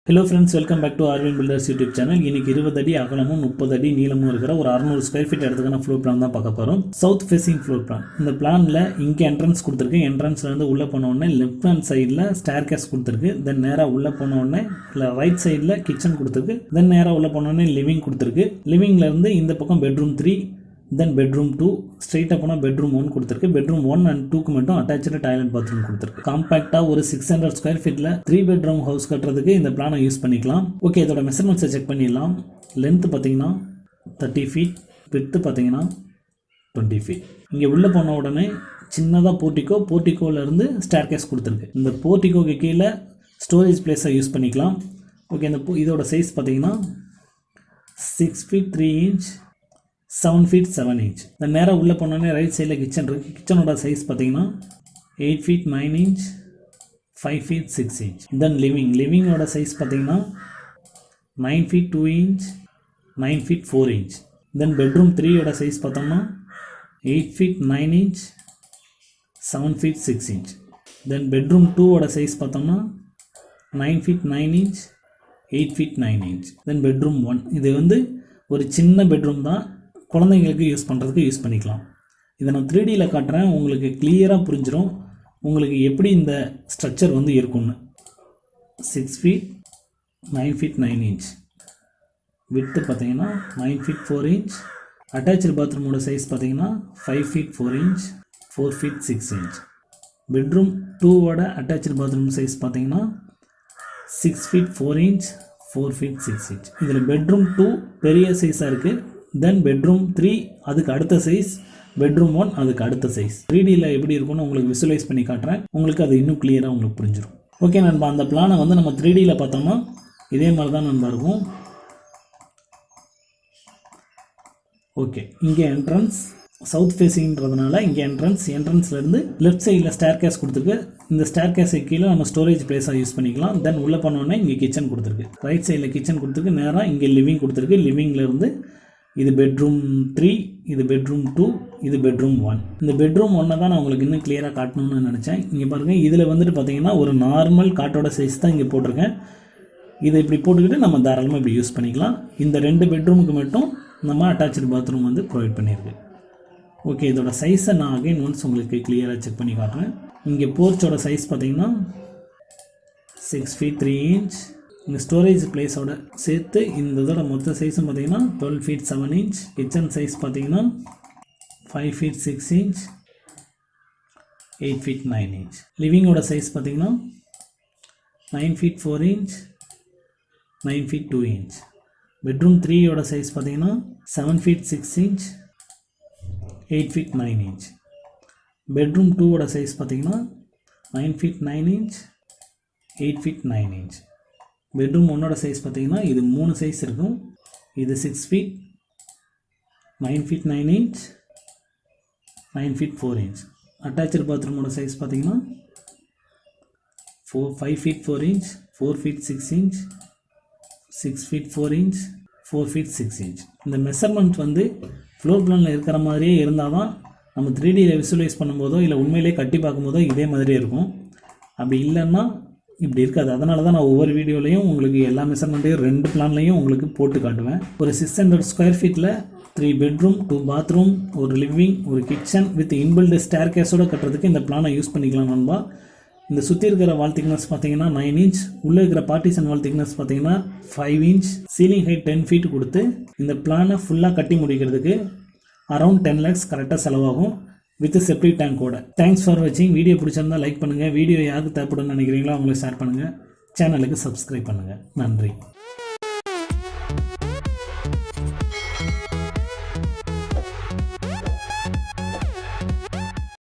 Hello friends, welcome back to Arvind Builders YouTube channel. இன்னைக்கு 20 அடி அகலமும் 30 அடி நீளமும் இருக்கிற ஒரு 600 ஸ்கொயர் ஃபீட் இடத்துக்கான ஃப்ளோர் பிளான் தான் பார்க்க போறோம். South facing floor plan. இந்த பிளான்ல இங்க என்ட்ரன்ஸ் கொடுத்திருக்கு. என்ட்ரன்ஸ்ல இருந்து உள்ள போன உடனே லெஃப்ட் ஹேண்ட் சைடுல ஸ்டேர்கேஸ் கொடுத்திருக்கு. தென் நேரா உள்ள போன உடனே ரைட் சைடுல கிச்சன் கொடுத்திருக்கு. தென் நேரா உள்ள போன உடனே லிவிங் கொடுத்திருக்கு. லிவிங்ல இருந்து இந்த பக்கம் bedroom 3, then bedroom 2, straight up on bedroom 1 கொடுத்திருக்கு. bedroom 1 and 2 க்கு மட்டும் attached toilet bathroom கொடுத்திருக்கு. காம்பாக்ட்டா ஒரு 600 ஸ்கொயர் ஃபீட்ல 3 bedroom ஹவுஸ் கட்டறதுக்கு இந்த பிளானை யூஸ் பண்ணிக்கலாம். ஓகே, இதோட மெஷர்மென்ட்ஸ் செக் பண்ணிடலாம். லெந்த் பாத்தீங்கன்னா 30 feet, width பாத்தீங்கன்னா 20 feet. இங்க உள்ள போன உடனே சின்னதா போர்டிகோல இருந்து ஸ்டேர்கேஸ் கொடுத்திருக்கு. இந்த போர்டிகோக்கு கீழ ஸ்டோரேஜ் பிளேஸை யூஸ் பண்ணிக்கலாம். ஓகே, இந்த இதோட சைஸ் பாத்தீங்கன்னா 6 feet 3 inch 7 feet 7 inch. இந்த நேராக உள்ளே போனோடனே ரைட் சைடில் கிச்சன் இருக்குது. கிச்சனோட சைஸ் பார்த்தீங்கன்னா 8 feet 9 inch 5 feet 6 inch. தென் லிவிங்கோட சைஸ் பார்த்தீங்கன்னா 9 feet 2 inch 9 feet 4 inch. தென் பெட்ரூம் 3யோட சைஸ் பார்த்தோம்னா 8 feet 9 inch 7 feet 6 inch. தென் பெட்ரூம் 2வோட சைஸ் பார்த்தோம்னா 9 feet 9 inch 8 feet 9 inch. தென் பெட்ரூம் 1 இது வந்து ஒரு சின்ன பெட்ரூம் தான், குழந்தைங்களுக்கு யூஸ் பண்ணுறதுக்கு யூஸ் பண்ணிக்கலாம். இதை நான் 3Dயில் காட்டுறேன், உங்களுக்கு கிளியராக புரிஞ்சிடும் உங்களுக்கு எப்படி இந்த ஸ்ட்ரக்சர் வந்து இருக்கும்னு. 6 feet 9 feet 9 inch, விட்த்து பார்த்தீங்கன்னா 9 feet 4 inch. அட்டாச்சு பாத்ரூமோட சைஸ் பார்த்தீங்கன்னா 5 feet 4 inch 4 feet 6 inch. Bedroom 2வோட அட்டாச்சு பாத்ரூம் சைஸ் பார்த்தீங்கன்னா 6 feet 4 inch 4 feet 6 inch. இதில் பெட்ரூம் 2 பெரிய சைஸாக இருக்குது. தென் பெட்ரூம் 3 அதுக்கு அடுத்த சைஸ், பெட்ரூம் 1 அதுக்கு அடுத்த சைஸ். 3Dயில் எப்படி இருக்கும்னு உங்களுக்கு விசுவலைஸ் பண்ணி காட்டுறேன், உங்களுக்கு அது இன்னும் கிளியராக உங்களுக்கு புரிஞ்சிடும். ஓகே நண்பா, அந்த பிளானை வந்து நம்ம 3Dயில் பார்த்தோம்னா இதே மாதிரி தான் நண்பா இருக்கும். ஓகே, இங்கே என்ட்ரன்ஸ் சவுத் ஃபேஸிங்கிறதுனால இங்கே என்ட்ரன்ஸ்லேருந்து லெஃப்ட் சைடில் ஸ்டேர்கேஸ் கொடுத்துருக்கு. இந்த ஸ்டேர்கேஸை கீழே நம்ம ஸ்டோரேஜ் பிளேஸாக யூஸ் பண்ணிக்கலாம். தென் உள்ளே பண்ணோடனே இங்கே கிச்சன் கொடுத்துருக்கு. ரைட் சைடில் கிச்சன் கொடுத்துருக்கு. நேராக இங்கே லிவிங் கொடுத்துருக்கு. லிவிங்லேருந்து இது பெட்ரூம் 3, இது பெட்ரூம் 2, இது பெட்ரூம் 1. இந்த பெட்ரூம் 1 தான் நான் உங்களுக்கு இன்னும் கிளியராக காட்டணும்னு நினச்சேன். இங்கே பாருங்கள், இதில் வந்துட்டு பார்த்தீங்கன்னா ஒரு நார்மல் காட்டோட சைஸ் தான் இங்கே போட்டிருக்கேன். இதை இப்படி போட்டுக்கிட்டு நம்ம தாராளமாக இப்படி யூஸ் பண்ணிக்கலாம். இந்த 2 பெட்ரூமுக்கு மட்டும் நம்ம அட்டாச்சு பாத்ரூம் வந்து ப்ரொவைட் பண்ணியிருக்கு. ஓகே, இதோட சைஸை நான் அகைன் ஒன்ஸ் உங்களுக்கு கிளியராக செக் பண்ணி காட்டுறேன். இங்கே போர்ச்சோட சைஸ் பார்த்தீங்கன்னா 6 feet 3 inch. இந்த ஸ்டோரேஜ் பிளேஸோட சேர்த்து இந்த இதோட மொத்த சைஸும் பார்த்தீங்கன்னா 12 feet 7 inch. கிச்சன் சைஸ் பார்த்தீங்கன்னா 5 feet 6 inch 8 feet 9 inch. லிவிங்கோட சைஸ் பார்த்தீங்கன்னா 9 feet 4 inch 9 feet 2 inch. Bedroom 3யோட சைஸ் பார்த்தீங்கன்னா 7 feet 6 inch 8 feet 9 inch. Bedroom 2வோட சைஸ் பார்த்தீங்கன்னா 9 feet 9 inch 8 feet 9 inch. Bedroom 1ஓட சைஸ் பார்த்தீங்கன்னா இது 3 சைஸ் இருக்கும். இது 6 feet 9 feet 9 inch 9 feet 4 inch. Attach பாத்ரூமோட சைஸ் பார்த்தீங்கன்னா 5 feet 4 inch 4 feet 6 inch 6 feet 4 inch 4 feet 6 inch. இந்த மெஷர்மெண்ட் வந்து ஃப்ளோர் பிளானில் இருக்கிற மாதிரியே இருந்தால் தான் நம்ம 3Dயில் விசுவலைஸ் பண்ணும்போதோ இல்லை உண்மையிலே கட்டி பார்க்கும்போதோ இதே மாதிரியே இருக்கும். அப்படி இல்லைன்னா இப்படி இருக்காது. அதனால தான் நான் ஒவ்வொரு வீடியோலையும் உங்களுக்கு எல்லா மெஷர்மெண்ட்டையும் 2 பிளான்லையும் உங்களுக்கு போட்டு காட்டுவேன். ஒரு 600 ஸ்கொயர் ஃபீட்டில் 3 பெட்ரூம் 2 பாத்ரூம் ஒரு லிவிங் ஒரு கிச்சன் வித் இன்பில்டு ஸ்டேர்கேஸோடு கட்டுறதுக்கு இந்த பிளானை யூஸ் பண்ணிக்கலாம் நண்பா. இந்த சுற்றி இருக்கிற வால் திக்னஸ் பார்த்தீங்கன்னா 9 inch. உள்ளே இருக்கிற பார்ட்டிஷன் வால் திக்னஸ் பார்த்தீங்கன்னா 5 inch. சீலிங் ஹைட் 10 feet கொடுத்து இந்த பிளானை ஃபுல்லாக கட்டி முடிக்கிறதுக்கு அரௌண்ட் 10 lakhs கரெக்டாக செலவாகும் வித் செப்டிக் டேங்கோட. தேங்க்ஸ் ஃபார் வாட்சிங். வீடியோ பிடிச்சிருந்தா லைக் பண்ணுங்கள். வீடியோ யாருக்கு தேவைப்படுன்னு நினைக்கிறீங்களோ அவங்களுக்கு ஷேர் பண்ணுங்கள். சேனலுக்கு சப்ஸ்கிரைப் பண்ணுங்கள். நன்றி.